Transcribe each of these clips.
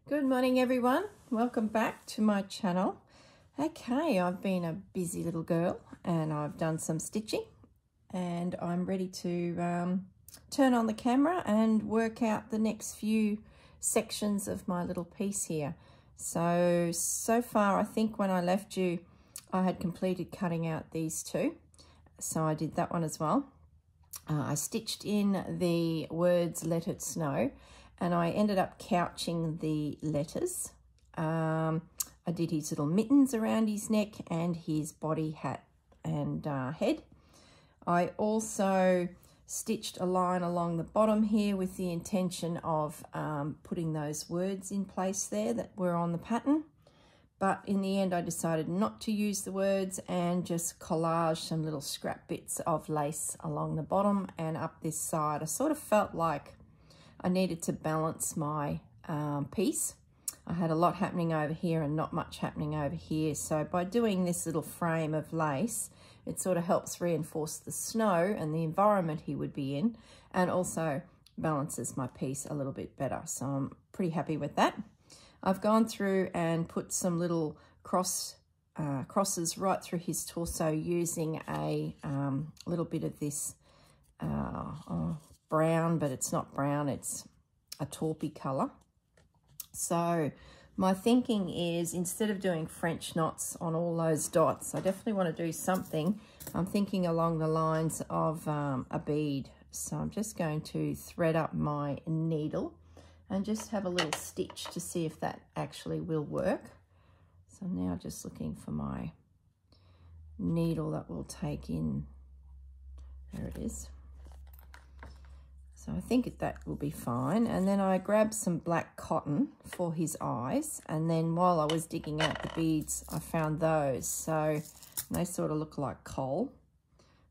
Good morning everyone, welcome back to my channel. Okay, I've been a busy little girl and I've done some stitching and I'm ready to turn on the camera and work out the next few sections of my little piece here. So far I think when I left you I had completed cutting out these two, so I did that one as well. I stitched in the words "Let It Snow" and I ended up couching the letters. I did his little mittens around his neck and his body, hat and head. I also stitched a line along the bottom here with the intention of putting those words in place there that were on the pattern. But in the end I decided not to use the words and just collage some little scrap bits of lace along the bottom and up this side. I sort of felt like I needed to balance my piece. I had a lot happening over here and not much happening over here. So by doing this little frame of lace, it sort of helps reinforce the snow and the environment he would be in, and also balances my piece a little bit better. So I'm pretty happy with that. I've gone through and put some little crosses right through his torso using a little bit of this brown, but it's not brown, it's a taupey color. So my thinking is, instead of doing French knots on all those dots, I definitely want to do something. I'm thinking along the lines of a bead. So I'm just going to thread up my needle and just have a little stitch to see if that actually will work. So I'm now just looking for my needle that will take in, there it is. So I think that will be fine. And then I grabbed some black cotton for his eyes. And then while I was digging out the beads, I found those. So they sort of look like coal.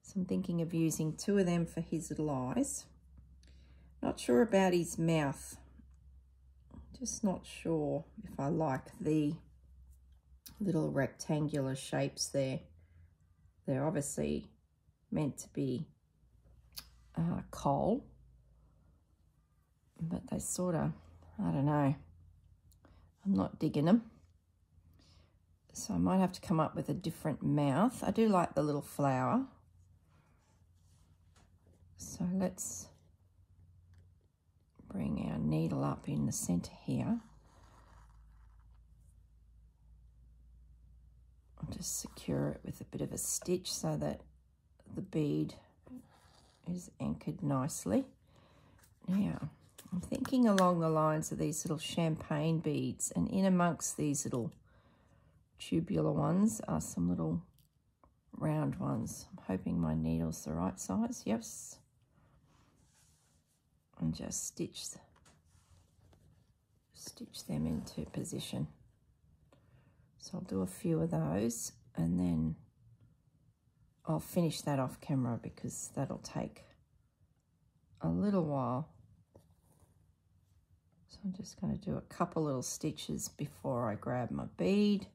So I'm thinking of using 2 of them for his little eyes. Not sure about his mouth. Just not sure if I like the little rectangular shapes there. They're obviously meant to be coal. But they sort of, I don't know, I'm not digging them. So I might have to come up with a different mouth. I do like the little flower. So let's bring our needle up in the center here. I'll just secure it with a bit of a stitch so that the bead is anchored nicely. Now, I'm thinking along the lines of these little champagne beads, and in amongst these little tubular ones are some little round ones. I'm hoping my needle's the right size. Yes. And just stitch them into position. So I'll do a few of those and then I'll finish that off camera because that'll take a little while. So I'm just going to do a couple little stitches before I grab my bead.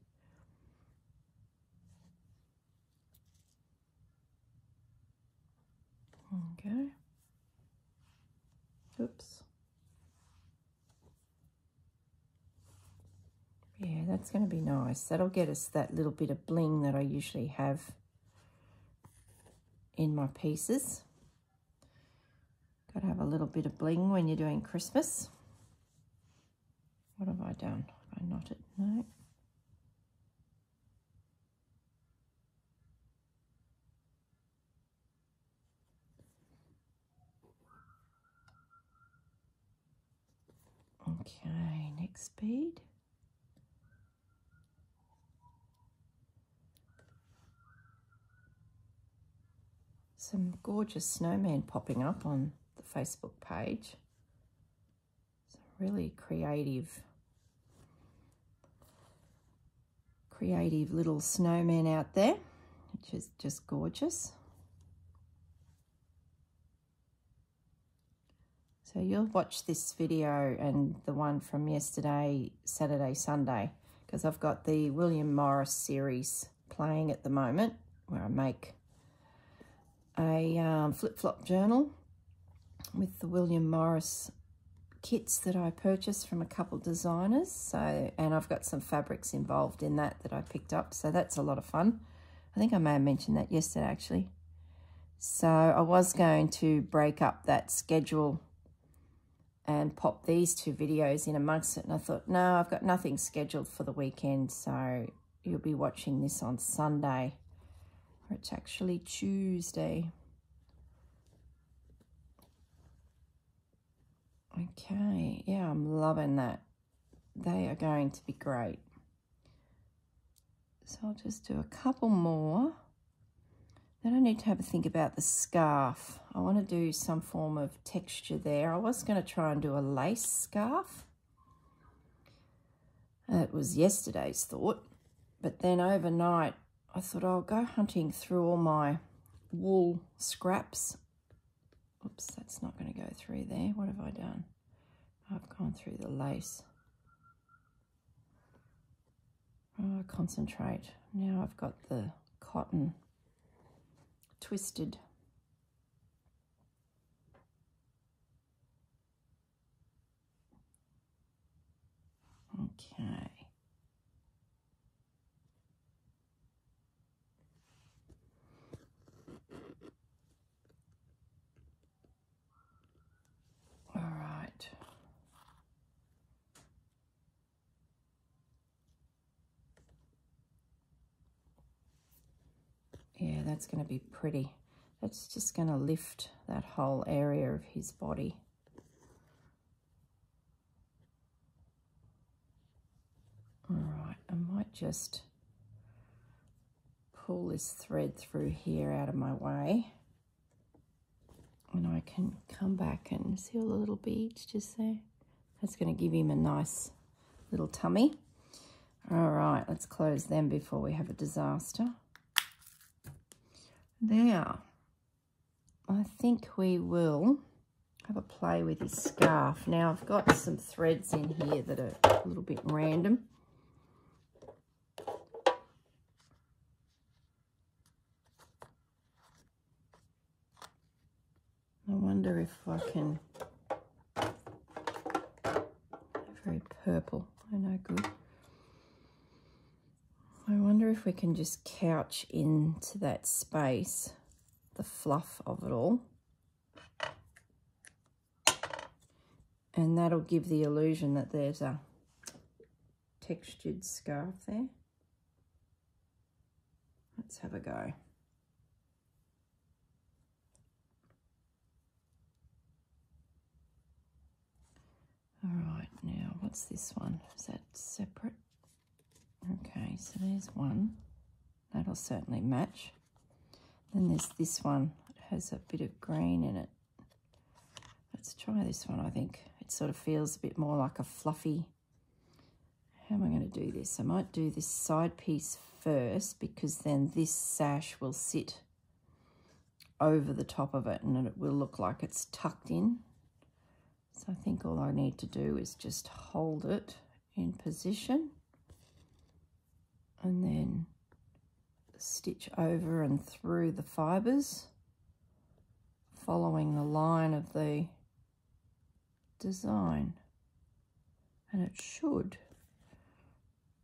Okay. Oops. Yeah, that's going to be nice. That'll get us that little bit of bling that I usually have in my pieces. Got to have a little bit of bling when you're doing Christmas. What have I done? Have I knotted? No. Okay, next bead. Some gorgeous snowman popping up on the Facebook page. Some really creative little snowmen out there, which is just gorgeous. So you'll watch this video and the one from yesterday, Saturday, Sunday, because I've got the William Morris series playing at the moment, where I make a flip-flop journal with the William Morris kits that I purchased from a couple designers. So, and I've got some fabrics involved in that I picked up. So that's a lot of fun. I think I may have mentioned that yesterday actually. So I was going to break up that schedule and pop these two videos in amongst it. And I thought, no, I've got nothing scheduled for the weekend. So you'll be watching this on Sunday, or it's actually Tuesday. Okay, yeah, I'm loving that. They are going to be great. So I'll just do a couple more. Then I need to have a think about the scarf. I want to do some form of texture there. I was going to try and do a lace scarf. It was yesterday's thought. But then overnight, I thought I'll go hunting through all my wool scraps. Oops, that's not going to go through there. What have I done? I've gone through the lace. Oh, concentrate. Now I've got the cotton twisted. Okay. All right. Yeah, that's going to be pretty. That's just going to lift that whole area of his body. All right, I might just pull this thread through here out of my way. And I can come back and see all the little beads just there. That's going to give him a nice little tummy. All right, let's close them before we have a disaster. Now, I think we will have a play with his scarf. Now, I've got some threads in here that are a little bit random. I wonder if I can... Very purple, I know, good. I wonder if we can just couch into that space the fluff of it all. And that'll give the illusion that there's a textured scarf there. Let's have a go. All right, now what's this one? Is that separate? Okay, so there's one. That'll certainly match. Then there's this one. It has a bit of green in it. Let's try this one, I think. It sort of feels a bit more like a fluffy. How am I going to do this? I might do this side piece first because then this sash will sit over the top of it and it will look like it's tucked in. So I think all I need to do is just hold it in position and then stitch over and through the fibres, following the line of the design. And it should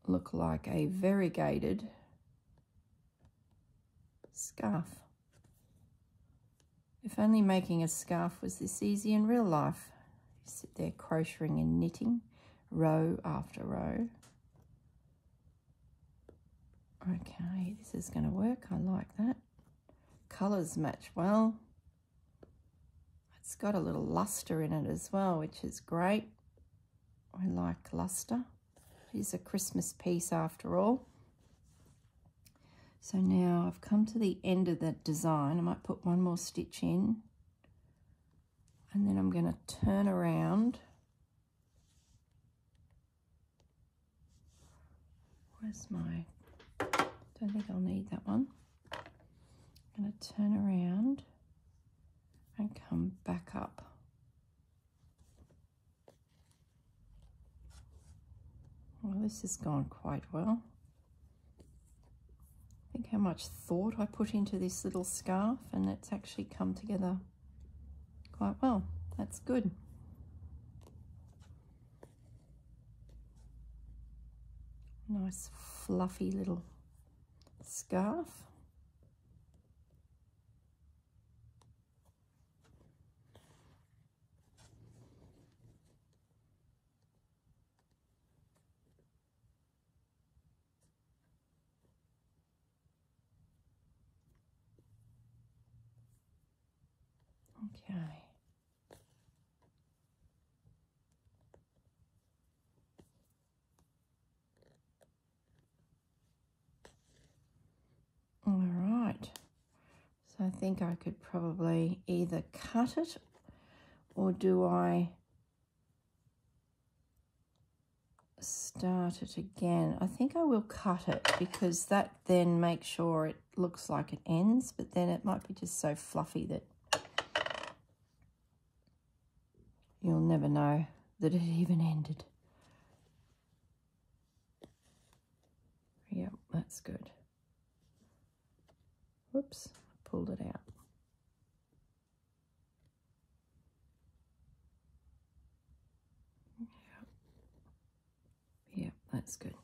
look like a variegated scarf. If only making a scarf was this easy in real life. You sit there crocheting and knitting, row after row. Okay, this is going to work. I like that. Colours match well. It's got a little luster in it as well, which is great. I like luster. It is a Christmas piece after all. So now I've come to the end of that design. I might put one more stitch in. And then I'm going to turn around. Where's my... Don't think I'll need that one. I'm going to turn around and come back up. Well, this has gone quite well. Think how much thought I put into this little scarf, and it's actually come together quite well. That's good. Nice fluffy little scarf. Okay. All right. So I think I could probably either cut it, or do I start it again? I think I will cut it, because that then makes sure it looks like it ends, but then it might be just so fluffy that you'll never know that it even ended. Yep, that's good. Whoops, I pulled it out. Yep, that's good.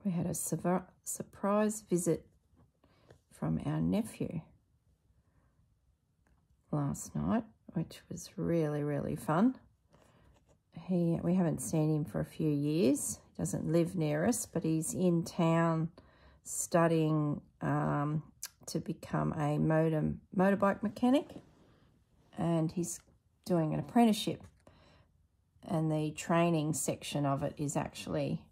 We had a surprise visit from our nephew last night, which was really, really fun. We haven't seen him for a few years. He doesn't live near us, but he's in town studying to become a motorbike mechanic, and he's doing an apprenticeship, and the training section of it is actually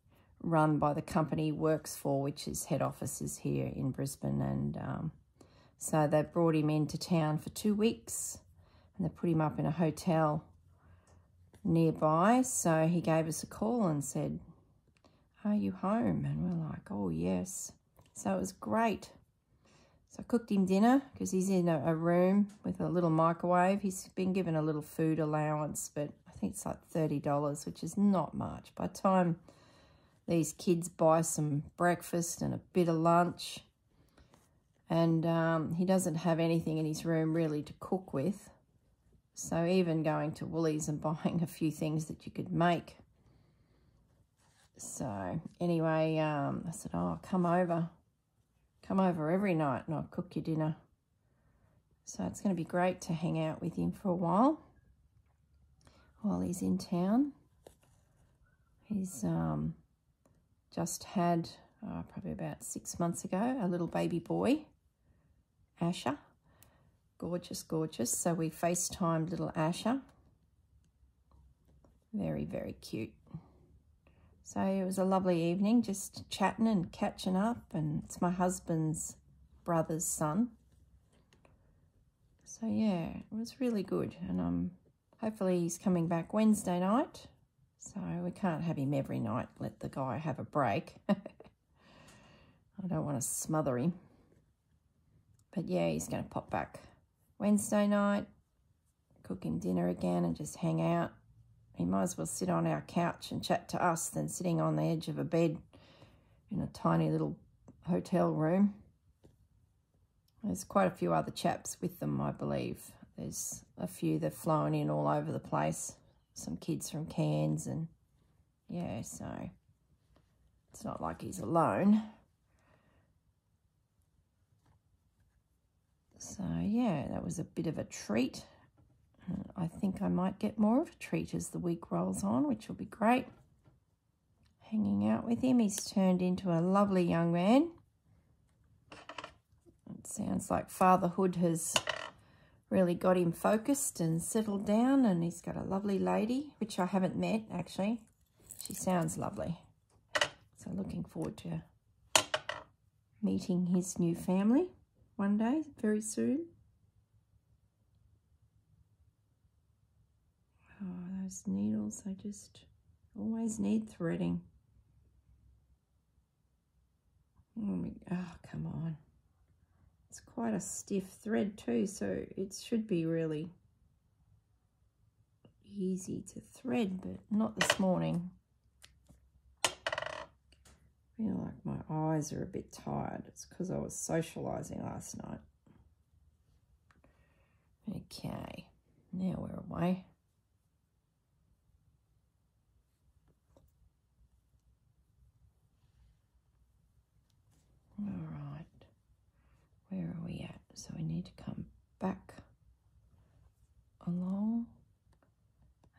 run by the company he works for, which is head office is here in Brisbane, and so they brought him into town for 2 weeks, and they put him up in a hotel nearby. So he gave us a call and said, "Are you home?" And we're like, "Oh yes." So it was great. So I cooked him dinner, because he's in a room with a little microwave. He's been given a little food allowance, but I think it's like $30, which is not much. By the time these kids buy some breakfast and a bit of lunch, and he doesn't have anything in his room really to cook with. So even going to Woolies and buying a few things that you could make. So anyway, I said, "Oh, come over every night and I'll cook you dinner." So it's going to be great to hang out with him for a while he's in town. He's just had, probably about 6 months ago, a little baby boy, Asher. Gorgeous, gorgeous. So we FaceTimed little Asher. Very, very cute. So it was a lovely evening, just chatting and catching up, and it's my husband's brother's son. So yeah, it was really good, and hopefully he's coming back Wednesday night. So we can't have him every night, let the guy have a break. I don't want to smother him. But yeah, he's going to pop back Wednesday night, cook him dinner again and just hang out. He might as well sit on our couch and chat to us than sitting on the edge of a bed in a tiny little hotel room. There's quite a few other chaps with them, I believe. There's a few that have flown in all over the place. Some kids from Cairns, and yeah, so it's not like he's alone. So yeah, that was a bit of a treat. I think I might get more of a treat as the week rolls on, which will be great. Hanging out with him. He's turned into a lovely young man. It sounds like fatherhood has really got him focused and settled down, and he's got a lovely lady, which I haven't met actually. She sounds lovely. So looking forward to meeting his new family one day, very soon. Oh, those needles, I just always need threading. Oh, come on. It's quite a stiff thread too, so it should be really easy to thread, but not this morning. I feel like my eyes are a bit tired. It's because I was socialising last night. Okay, Now we're away. All right, where are we at? So we need to come back along,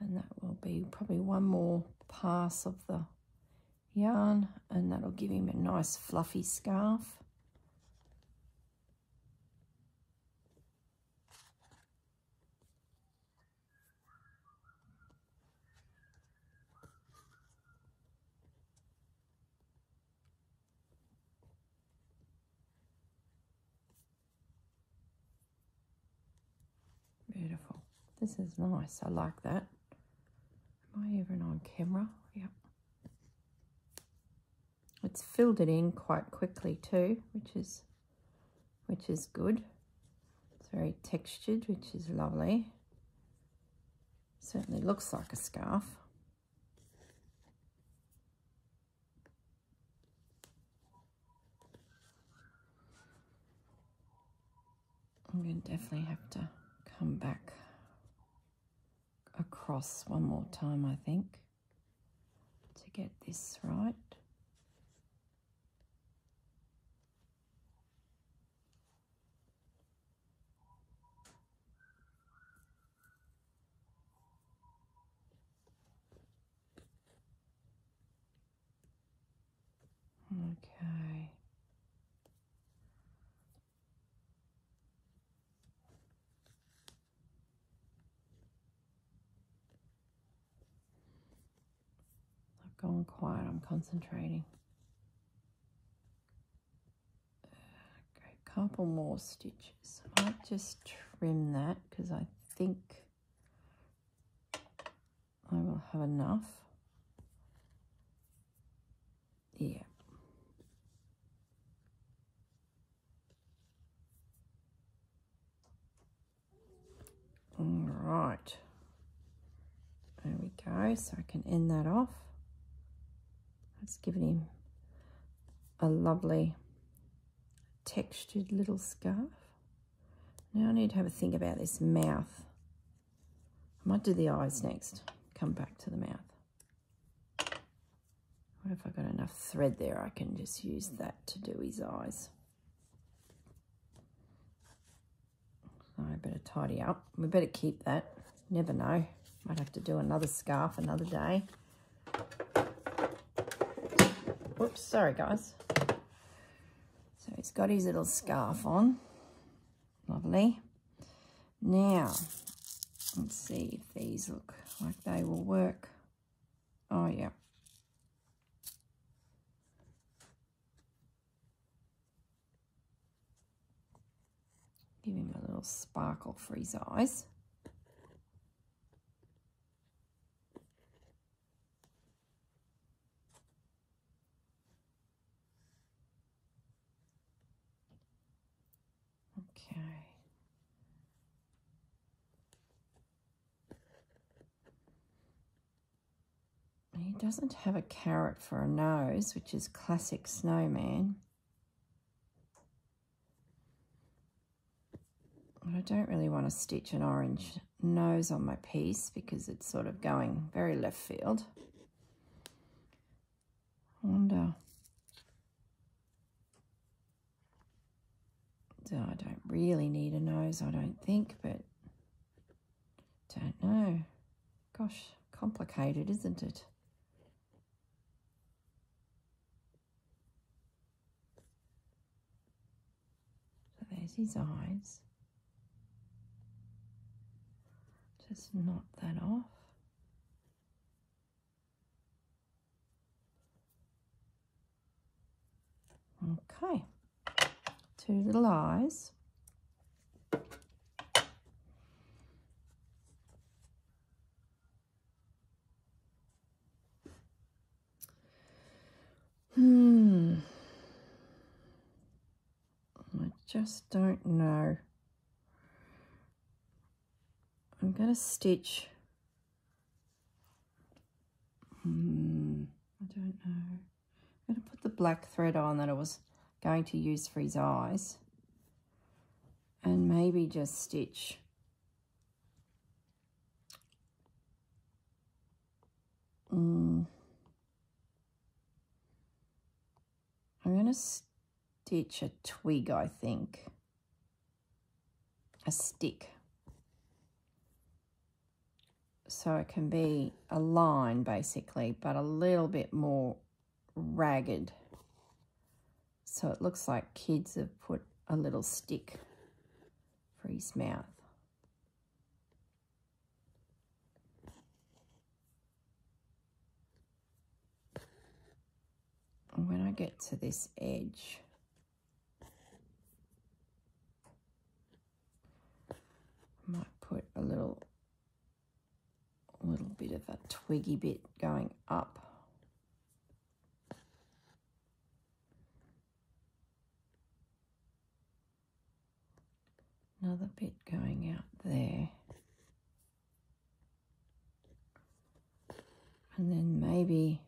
and that will be probably one more pass of the yarn, and that'll give him a nice fluffy scarf. Beautiful. This is nice. I like that. Am I even on camera? Yep. It's filled it in quite quickly too, which is good. It's very textured, which is lovely. Certainly looks like a scarf. I'm going to definitely have to come back across one more time, I think, to get this right. Okay. I've gone quiet, I'm concentrating. Okay, couple more stitches. I might just trim that because I think I will have enough. Yeah. All right. There we go. So I can end that off. That's given him a lovely textured little scarf. Now I need to have a think about this mouth. I might do the eyes next. Come back to the mouth. What if I got enough thread there? I can just use that to do his eyes. I better tidy up. We better keep that. Never know. Might have to do another scarf another day. Whoops, sorry guys. So he's got his little scarf on. Lovely. Now, let's see if these look like they will work. Oh yeah. Give him a little sparkle for his eyes. Okay. He doesn't have a carrot for a nose, which is classic Snowman. But I don't really want to stitch an orange nose on my piece because it's sort of going very left field. I wonder. So I don't really need a nose, I don't think, but don't know. Gosh, complicated, isn't it? So there's his eyes. Just knot that off. Okay, two little eyes. I just don't know. I'm going to stitch. I don't know. I'm going to put the black thread on that I was going to use for his eyes, and maybe just stitch I'm going to stitch a twig, I think. A stick. So it can be a line basically, but a little bit more ragged. So it looks like kids have put a little stick for his mouth. And when I get to this edge, I might put a little bit of a twiggy bit going up. Another bit going out there. And then maybe,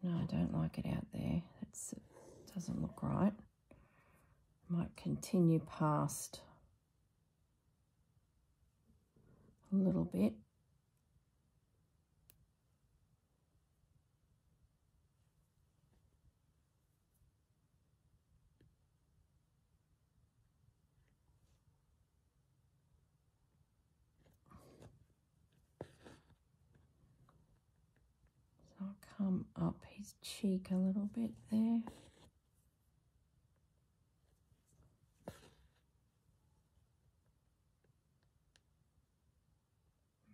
no, I don't like it out there. It doesn't look right. Might continue past a little bit. So I'll come up his cheek a little bit there.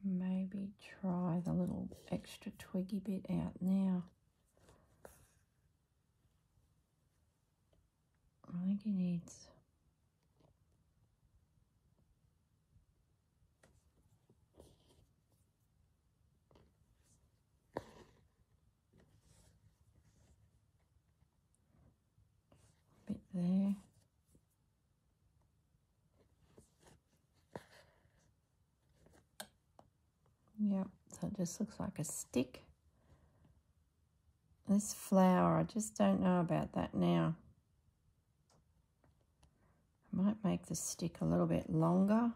Maybe try the little extra twiggy bit out now. I think he needs a bit there. Yep, so it just looks like a stick. This flower, I just don't know about that now. I might make the stick a little bit longer.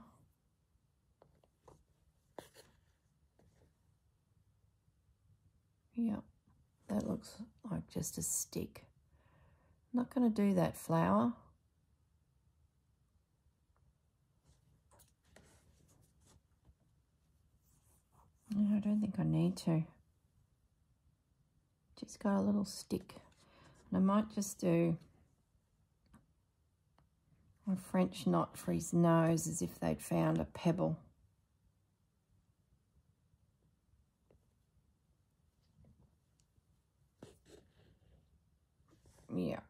Yep, that looks like just a stick. I'm not going to do that flower. No, I don't think I need to. Just got a little stick. And I might just do a French knot for his nose as if they'd found a pebble. Yeah.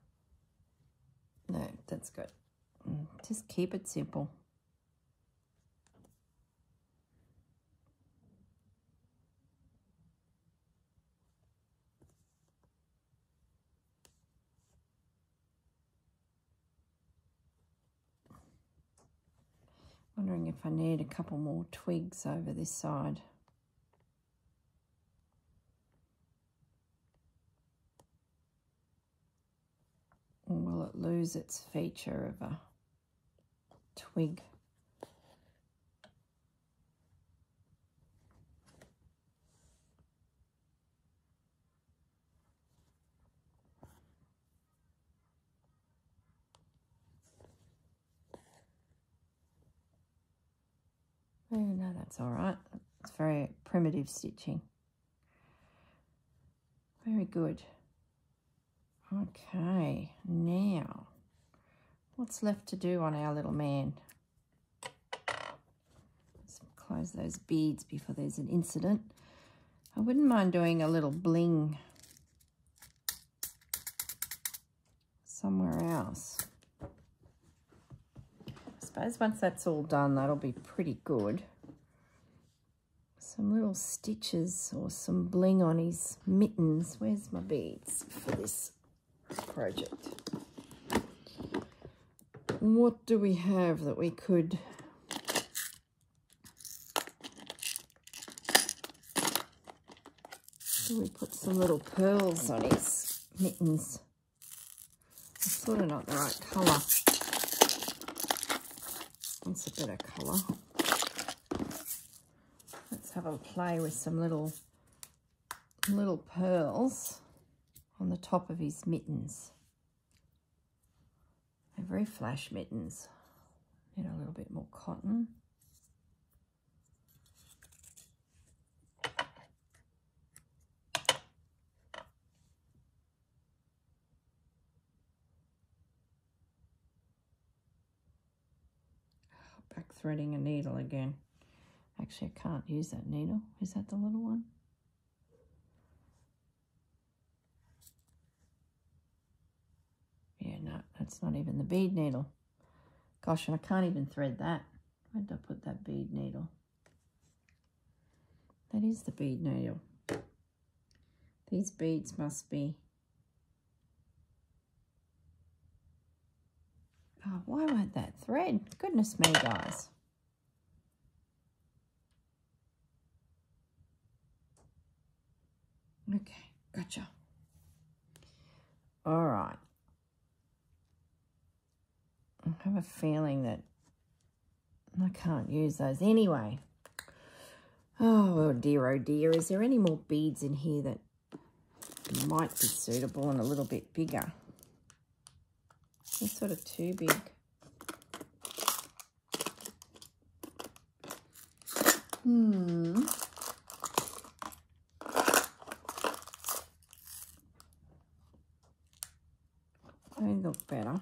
No, that's good. Just keep it simple. Wondering if I need a couple more twigs over this side. Or will it lose its feature of a twig? Oh, no, that's all right. It's very primitive stitching. Very good. Okay, now, what's left to do on our little man? Let's close those beads before there's an incident. I wouldn't mind doing a little bling somewhere else. I suppose once that's all done, that'll be pretty good. Some little stitches or some bling on his mittens. Where's my beads for this project? What do we have that we could... So we put some little pearls on his mittens. It's sort of not the right colour. That's a better colour. Let's have a play with some little little pearls on the top of his mittens. They're very flash mittens. Need a little bit more cotton. Back threading a needle again. Actually, I can't use that needle. Is that the little one? Yeah, no, that's not even the bead needle. Gosh, and I can't even thread that. Where did I put that bead needle? That is the bead needle. These beads must be... Oh, why won't that thread? Goodness me, guys. Okay, gotcha. All right. I have a feeling that I can't use those anyway. Oh dear, is there any more beads in here that might be suitable and a little bit bigger? They're sort of too big. They look better.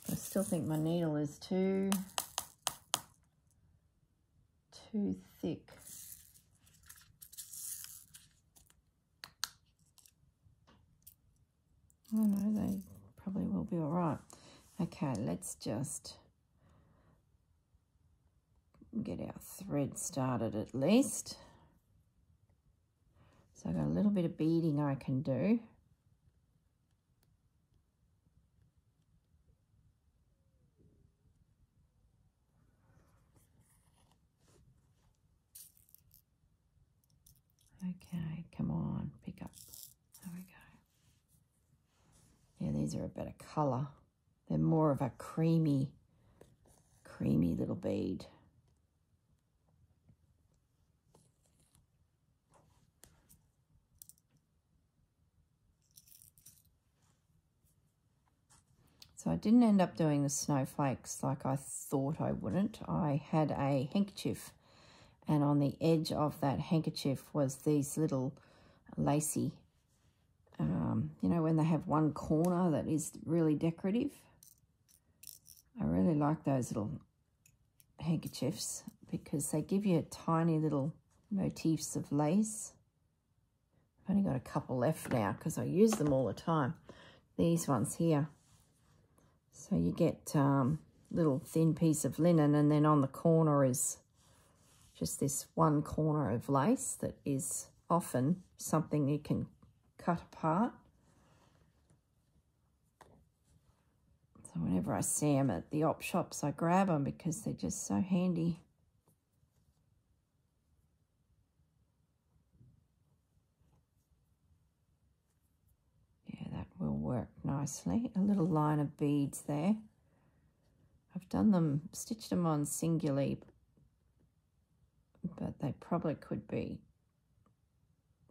I still think my needle is too thick. Oh no, they probably will be all right. Okay, let's just get our thread started at least. So I've got a little bit of beading I can do. Okay, come on, pick up. There we go. Yeah, these are a better colour. They're more of a creamy little bead. So I didn't end up doing the snowflakes like I thought I wouldn't. I had a handkerchief, and on the edge of that handkerchief was these little lacy, you know, when they have one corner that is really decorative. I really like those little handkerchiefs because they give you tiny little motifs of lace. I've only got a couple left now because I use them all the time. These ones here. So you get little thin piece of linen, and then on the corner is just this one corner of lace that is often something you can cut apart. So whenever I see them at the op shops, I grab them because they're just so handy. Yeah, that will work nicely. A little line of beads there. I've done them, stitched them on singly, but they probably could be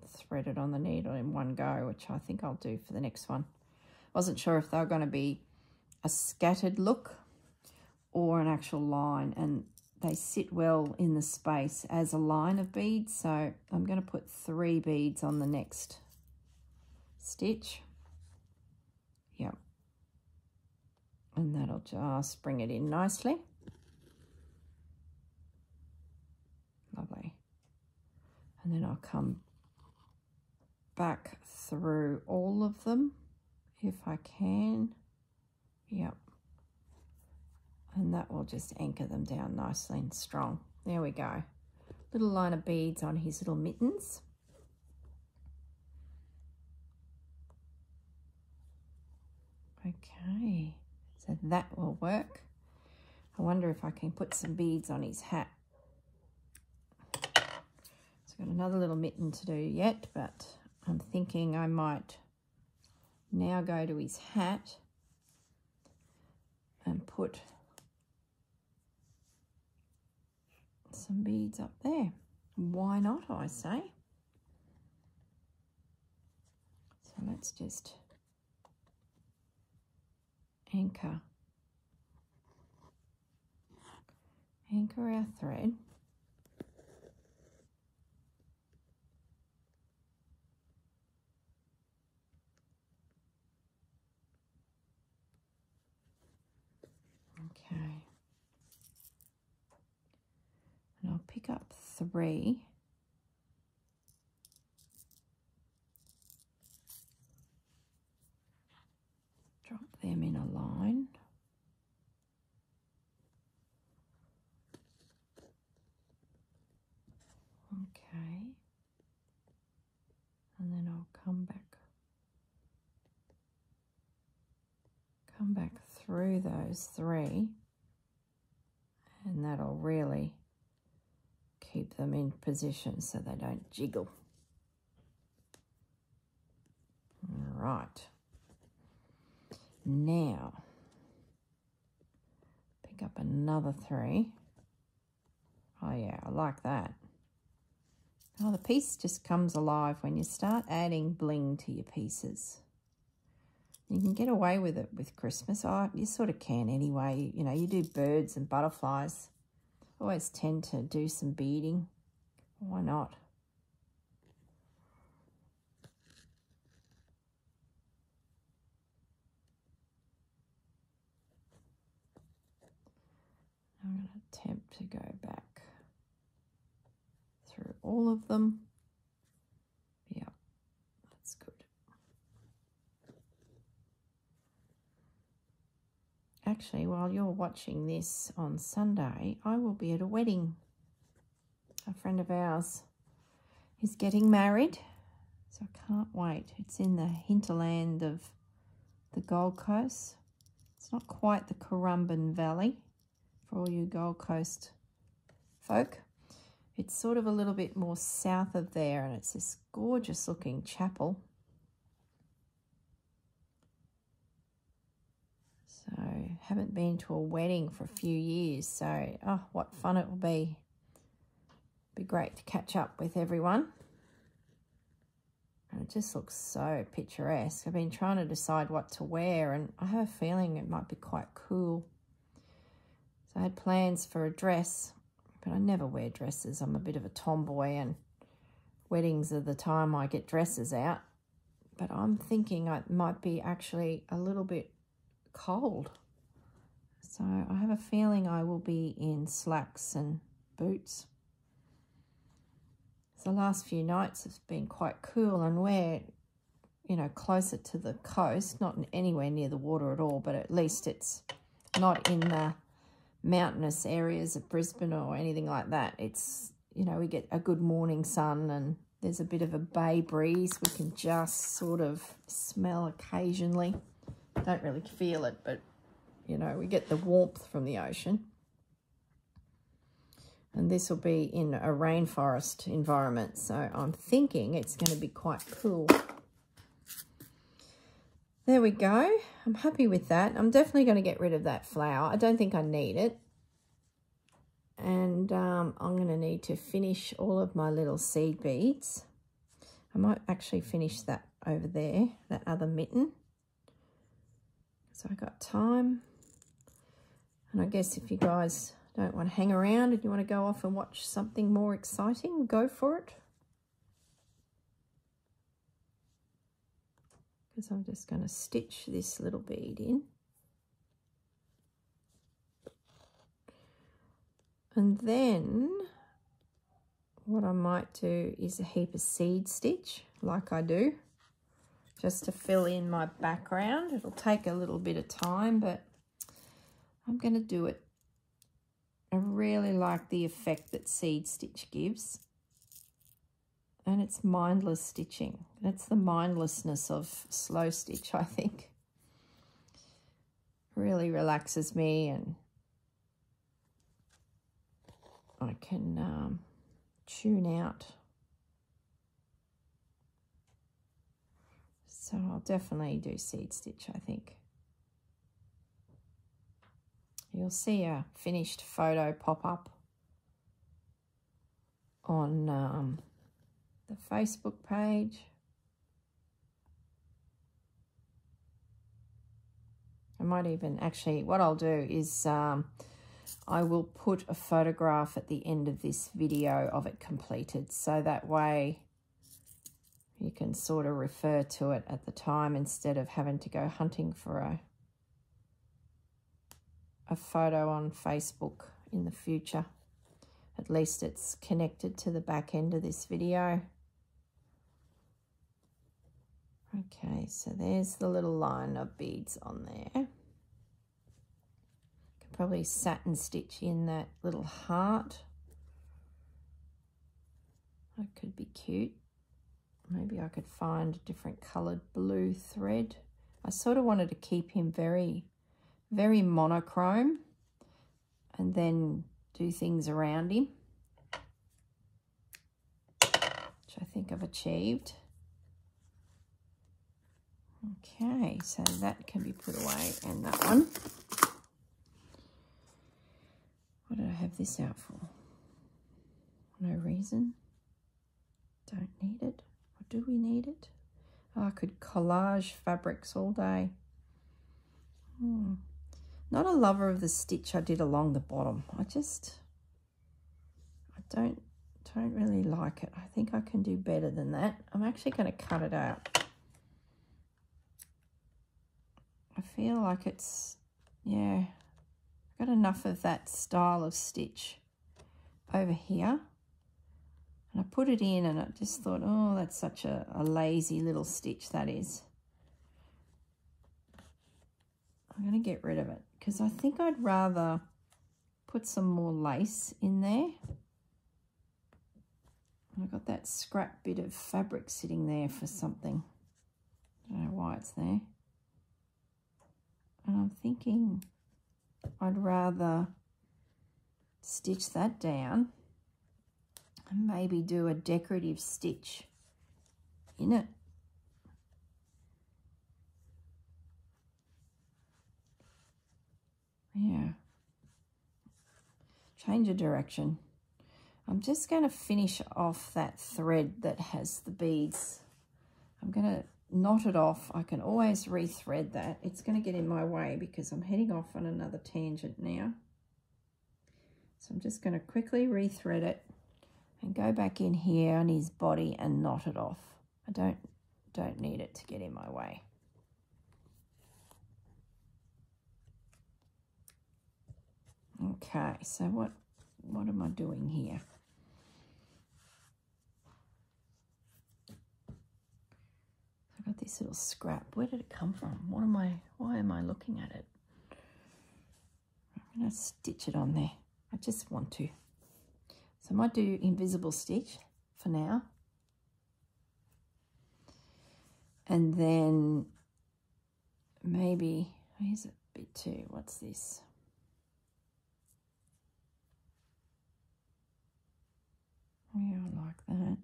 threaded on the needle in one go, which I think I'll do for the next one. Wasn't sure if they were going to be a scattered look or an actual line, and they sit well in the space as a line of beads, so I'm going to put 3 beads on the next stitch. Yep. And that'll just bring it in nicely. Lovely. And then I'll come back through all of them if I can. Yep. And that will just anchor them down nicely and strong. There we go. Little line of beads on his little mittens. Okay, so that will work. I wonder if I can put some beads on his hat. So I've got another little mitten to do yet, but I'm thinking I might now go to his hat and put some beads up there. Why not, I say? let's just anchor our thread. Okay. And I'll pick up 3. Drop them in a line. Okay. And then I'll come back through those 3, and that'll really keep them in position so they don't jiggle. All right. Now, pick up another 3. Oh yeah, I like that. Oh, the piece just comes alive when you start adding bling to your pieces. You can get away with it with Christmas. Oh, you sort of can anyway. You know, you do birds and butterflies. Always tend to do some beading. Why not? I'm going to attempt to go back through all of them. Yeah, that's good. Actually, while you're watching this on Sunday, I will be at a wedding. A friend of ours is getting married, so I can't wait. It's in the hinterland of the Gold Coast. It's not quite the Currumbin Valley for all you Gold Coast folk. It's sort of a little bit more south of there, and it's this gorgeous looking chapel. So, haven't been to a wedding for a few years, so, oh, what fun it will be. Be great to catch up with everyone. And it just looks so picturesque. I've been trying to decide what to wear, and I have a feeling it might be quite cool. So I had plans for a dress, but I never wear dresses. I'm a bit of a tomboy, and weddings are the time I get dresses out. But I'm thinking it might be actually a little bit cold. So I have a feeling I will be in slacks and boots. The last few nights have been quite cool, and we're, you know, closer to the coast, not anywhere near the water at all, but at least it's not in the mountainous areas of Brisbane or anything like that. It's, you know, we get a good morning sun and there's a bit of a bay breeze we can just sort of smell occasionally. Don't really feel it, but, you know, we get the warmth from the ocean. And this will be in a rainforest environment, so I'm thinking it's going to be quite cool. There we go. I'm happy with that. I'm definitely going to get rid of that flower. I don't think I need it. And I'm going to need to finish all of my little seed beads. I might actually finish that over there, that other mitten. So I got time. And I guess if you guys don't want to hang around and you want to go off and watch something more exciting, go for it. Because I'm just going to stitch this little bead in. And then what I might do is a heap of seed stitch, like I do, just to fill in my background. It'll take a little bit of time, but I'm going to do it. I really like the effect that seed stitch gives. And it's mindless stitching. That's the mindlessness of slow stitch, I think. Really relaxes me, and I can tune out. So I'll definitely do seed stitch, I think. You'll see a finished photo pop up on the Facebook page. I might even, actually, what I'll do is I will put a photograph at the end of this video of it completed, so that way you can sort of refer to it at the time instead of having to go hunting for a photo on Facebook in the future. At least it's connected to the back end of this video. Okay, so there's the little line of beads on there. Could probably satin stitch in that little heart. That could be cute. Maybe I could find a different coloured blue thread. I sort of wanted to keep him very, very monochrome and then do things around him, which I think I've achieved. Okay, so that can be put away, and that one. What did I have this out for? No reason. Don't need it. Or do we need it? Oh, I could collage fabrics all day. Not a lover of the stitch I did along the bottom. I don't really like it. I think I can do better than that. I'm actually going to cut it out. I feel like it's, yeah, I've got enough of that style of stitch over here. And I put it in and I just thought, oh, that's such a lazy little stitch that is. I'm going to get rid of it because I think I'd rather put some more lace in there. And I've got that scrap bit of fabric sitting there for something. I don't know why it's there. And I'm thinking I'd rather stitch that down and maybe do a decorative stitch in it. Yeah. Change of direction. I'm just going to finish off that thread that has the beads. I'm going to knot it off. I can always rethread that. It's going to get in my way because I'm heading off on another tangent now. So I'm just going to quickly rethread it and go back in here on his body and knot it off. I don't need it to get in my way. Okay, so what am I doing here? I've got this little scrap. Where did it come from? Why am I looking at it? I'm going to stitch it on there. I just want to. So I might do invisible stitch for now. And then maybe, here's a bit too. What's this? Yeah, I like that.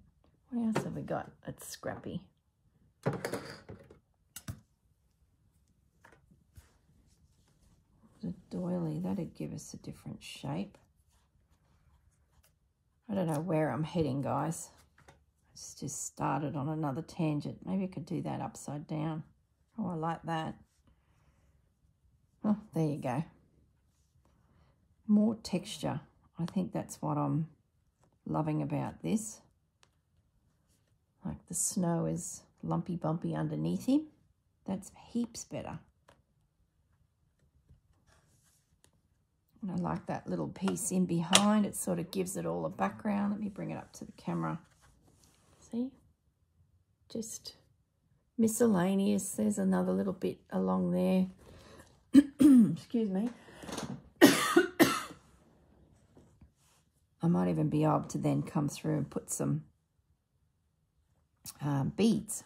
What else have we got? It's scrappy. The doily, that'd give us a different shape. I don't know where I'm heading, guys. It's just started on another tangent. Maybe I could do that upside down. Oh, I like that. Oh, there you go. More texture. I think that's what I'm loving about this. Like the snow is lumpy bumpy underneath him. That's heaps better. And I like that little piece in behind. It sort of gives it all a background. Let me bring it up to the camera. See? Just miscellaneous. There's another little bit along there. Excuse me. I might even be able to then come through and put some beads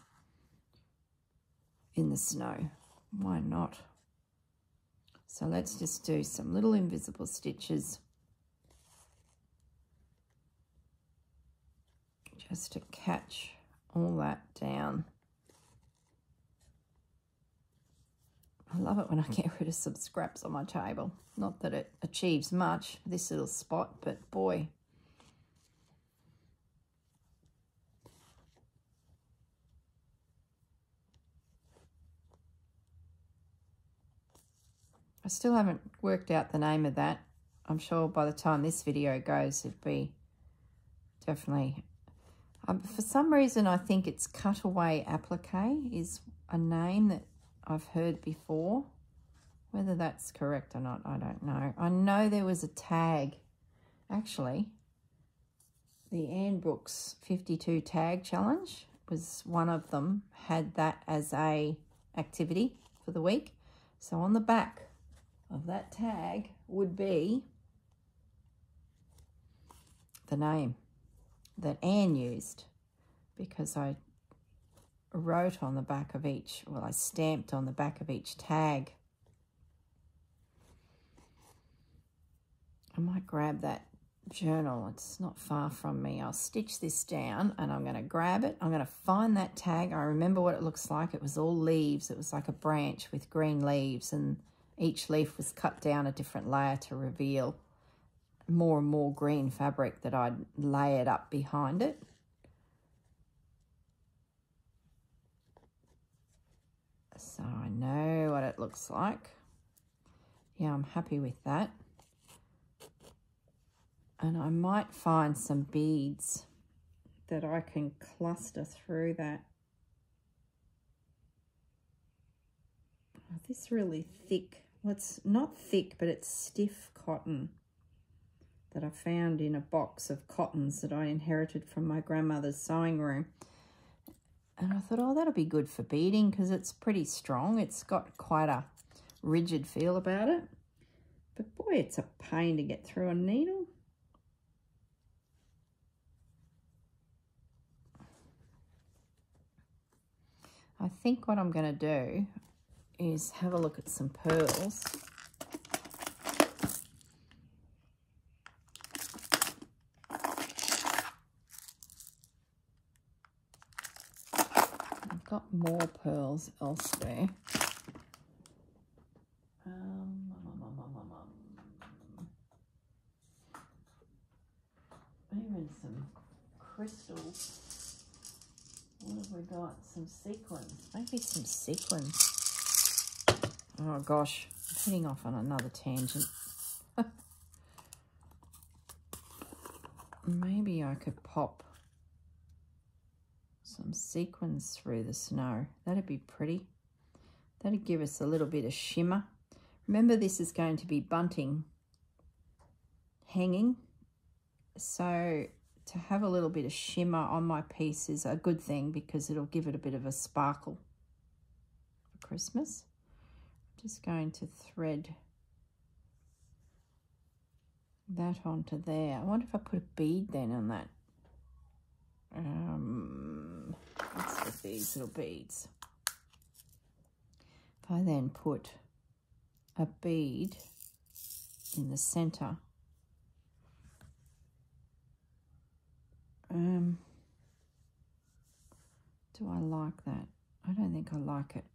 in the snow. Why not? So let's just do some little invisible stitches just to catch all that down. I love it when I get rid of some scraps on my table. Not that it achieves much, this little spot, but boy. I still haven't worked out the name of that. I'm sure by the time this video goes, it'd be definitely... for some reason, I think it's cutaway applique is a name that I've heard before. Whether that's correct or not, I don't know. I know there was a tag. Actually, the Anne Brooks 52 tag challenge was one of them, had that as a activity for the week. So on the back of that tag would be the name that Anne used, because I wrote on the back of each, well, I stamped on the back of each tag. I might grab that journal. It's not far from me. I'll stitch this down and I'm going to grab it. I'm going to find that tag. I remember what it looks like. It was all leaves. It was like a branch with green leaves, and each leaf was cut down a different layer to reveal more and more green fabric that I'd layered up behind it. So I know what it looks like. Yeah, I'm happy with that. And I might find some beads that I can cluster through that. Oh, this really thick, well, it's not thick, but it's stiff cotton that I found in a box of cottons that I inherited from my grandmother's sewing room. And I thought, oh, that'll be good for beading because it's pretty strong. It's got quite a rigid feel about it. But boy, it's a pain to get through a needle. I think what I'm going to do is have a look at some pearls. I've got more pearls elsewhere. Even some crystals. What have we got? Some sequins. Maybe some sequins. Oh gosh, I'm heading off on another tangent. Maybe I could pop some sequins through the snow. That'd be pretty. That'd give us a little bit of shimmer. Remember, this is going to be bunting hanging. So to have a little bit of shimmer on my piece is a good thing because it'll give it a bit of a sparkle for Christmas. I'm just going to thread that onto there. I wonder if I put a bead then on that. What's with these little beads? If I then put a bead in the center, do I like that? I don't think I like it.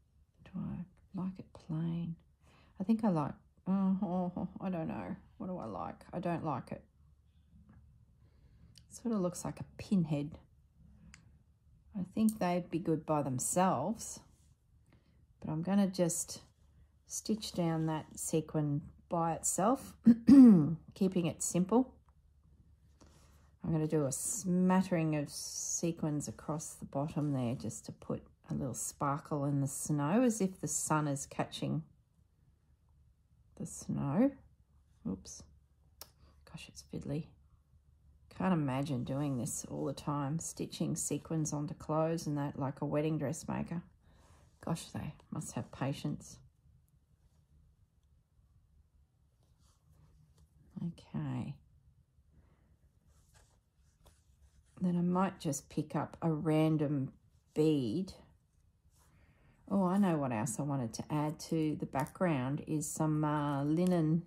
Do I like it plain? I think I like, I don't know. What do I like? I don't like it. Sort of looks like a pinhead. I think they'd be good by themselves, but I'm going to just stitch down that sequin by itself, keeping it simple. I'm going to do a smattering of sequins across the bottom there just to put a little sparkle in the snow, as if the sun is catching the snow. Oops. Gosh, it's fiddly. Can't imagine doing this all the time, stitching sequins onto clothes and that like a wedding dressmaker. Gosh, they must have patience. Okay. Then I might just pick up a random bead. Oh, I know what else I wanted to add to the background is some linen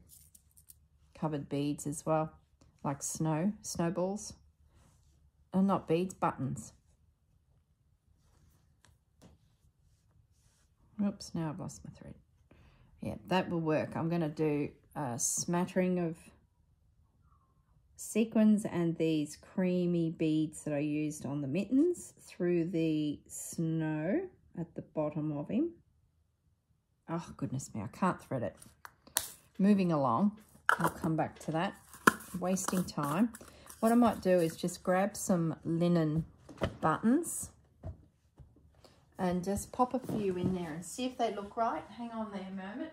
covered beads as well, like snowballs. Not beads, buttons. Oops, now I've lost my thread. Yeah, that will work. I'm going to do a smattering of sequins and these creamy beads that I used on the mittens through the snow at the bottom of him. Oh, goodness me, I can't thread it. moving along. I'll come back to that. Wasting time. What I might do is just grab some linen buttons and just pop a few in there and see if they look right. Hang on there a moment.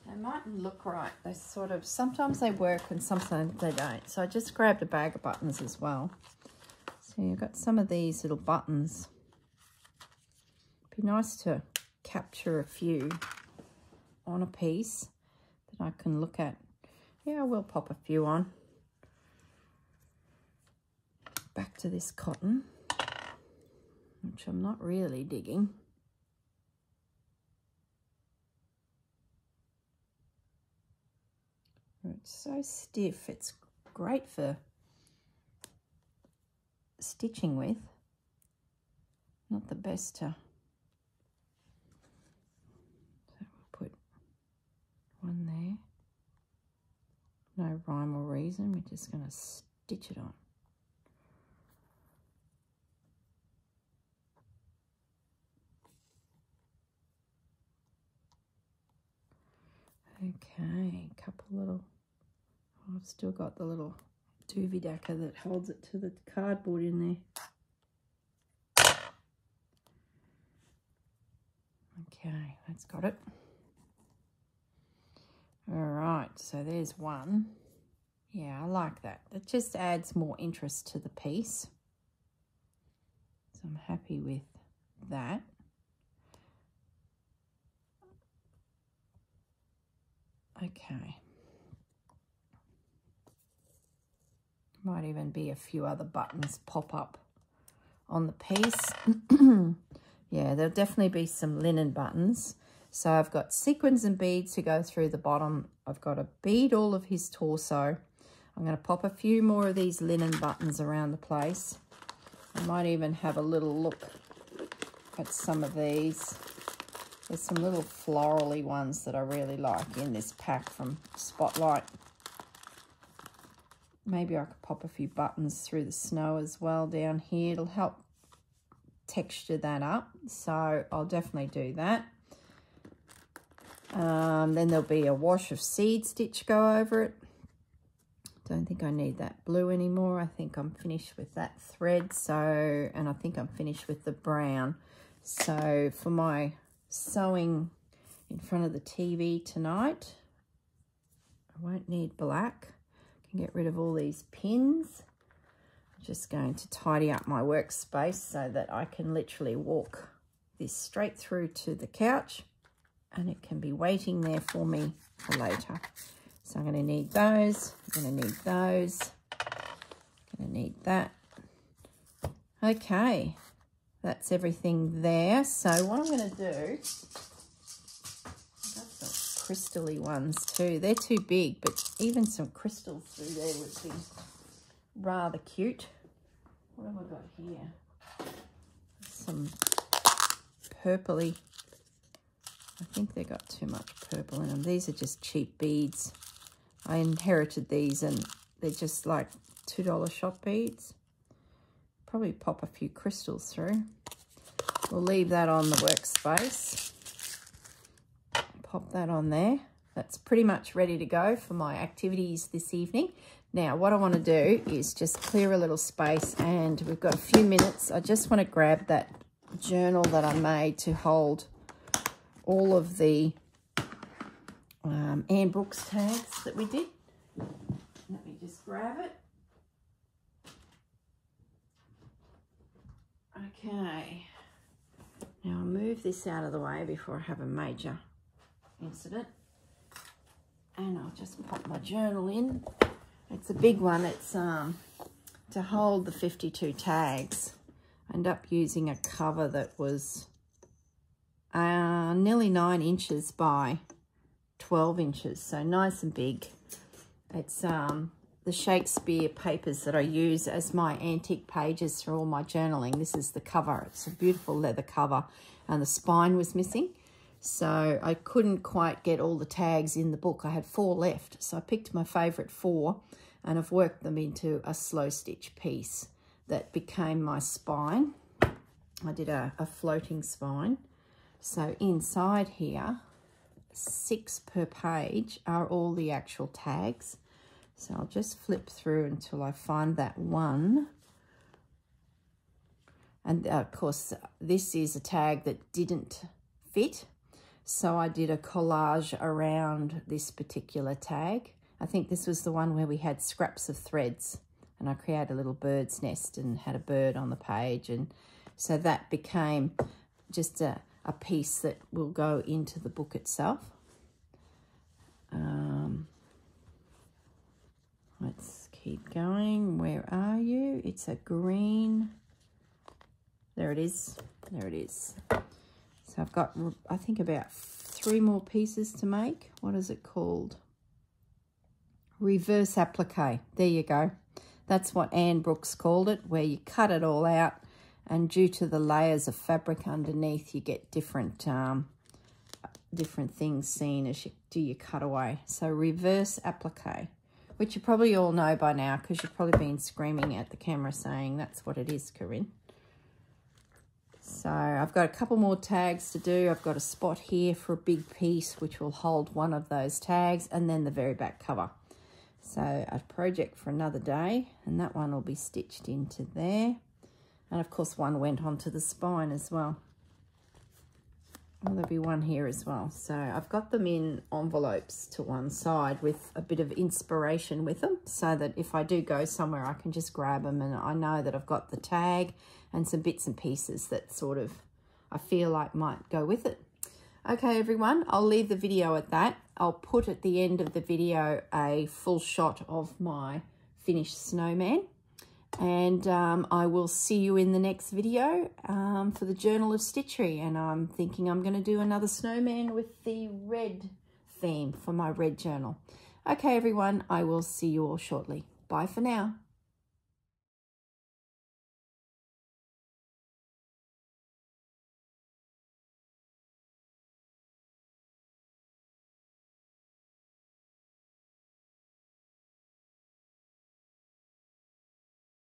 They mightn't look right. They sort of, sometimes they work and sometimes they don't. So I just grabbed a bag of buttons as well. So you've got some of these little buttons. Be nice to capture a few on a piece that I can look at. Yeah, I will pop a few on. Back to this cotton, which I'm not really digging. It's so stiff. It's great for stitching with. Not the best to. So we'll put one there. No rhyme or reason. We're just going to stitch it on. Okay, a couple little, I've still got the little doobie dacker that holds it to the cardboard in there. Okay, that's got it. All right, so there's one. Yeah, I like that. It just adds more interest to the piece. So I'm happy with that. Okay. Might even be a few other buttons pop up on the piece. Yeah, there'll definitely be some linen buttons. So I've got sequins and beads to go through the bottom. I've got to bead all of his torso. I'm going to pop a few more of these linen buttons around the place. I might even have a little look at some of these. There's some little florally ones that I really like in this pack from Spotlight. Maybe I could pop a few buttons through the snow as well down here. It'll help texture that up. So I'll definitely do that. Then there'll be a wash of seed stitch go over it. Don't think I need that blue anymore. I think I'm finished with that thread. So, and I think I'm finished with the brown. So for my sewing in front of the TV tonight, I won't need black. I can get rid of all these pins. I'm just going to tidy up my workspace so that I can literally walk this straight through to the couch and it can be waiting there for me for later. So I'm going to need those, I'm going to need those, I'm going to need that. Okay, that's everything there. So what I'm going to do, I've got some crystal-y ones too. They're too big, but even some crystals through there would be rather cute. What have I got here? Some purpley. I think they got too much purple in them. These are just cheap beads. I inherited these and they're just like $2 shop beads. Probably pop a few crystals through. We'll leave that on the workspace. Pop that on there. That's pretty much ready to go for my activities this evening. Now, what I want to do is just clear a little space, and we've got a few minutes. I just want to grab that journal that I made to hold all of the Anne Brooks tags that we did. Let me just grab it. Okay. Now I'll move this out of the way before I have a major incident. And I'll just pop my journal in. It's a big one. It's to hold the 52 tags. I ended up using a cover that was nearly 9 inches by 12 inches, so nice and big. It's the Shakespeare papers that I use as my antique pages for all my journaling. This is the cover. It's a beautiful leather cover, and the spine was missing, so I couldn't quite get all the tags in the book. I had 4 left, so I picked my favourite 4, and I've worked them into a slow stitch piece that became my spine. I did a floating spine. So inside here, 6 per page, are all the actual tags. So I'll just flip through until I find that one. And of course, this is a tag that didn't fit. So I did a collage around this particular tag. I think this was the one where we had scraps of threads, and I created a little bird's nest and had a bird on the page. And so that became just a piece that will go into the book itself. Let's keep going. Where are you? It's a green. There it is. There it is. So I've got, I think, about 3 more pieces to make. What is it called? Reverse applique. There you go. That's what Anne Brooks called it, where you cut it all out, and due to the layers of fabric underneath, you get different things seen as you do your cutaway. So reverse applique, which you probably all know by now because you've probably been screaming at the camera saying that's what it is, Corinne. So I've got a couple more tags to do. I've got a spot here for a big piece which will hold one of those tags, and then the very back cover. So a project for another day, and that one will be stitched into there. And of course one went onto the spine as well. Well, there'll be one here as well. So I've got them in envelopes to one side with a bit of inspiration with them, so that if I do go somewhere, I can just grab them and I know that I've got the tag and some bits and pieces that sort of I feel like might go with it. Okay, everyone, I'll leave the video at that. I'll put at the end of the video a full shot of my finished snowman. And I will see you in the next video for the Journal of Stitchery. And I'm thinking I'm going to do another snowman with the red theme for my red journal. Okay, everyone, I will see you all shortly. Bye for now.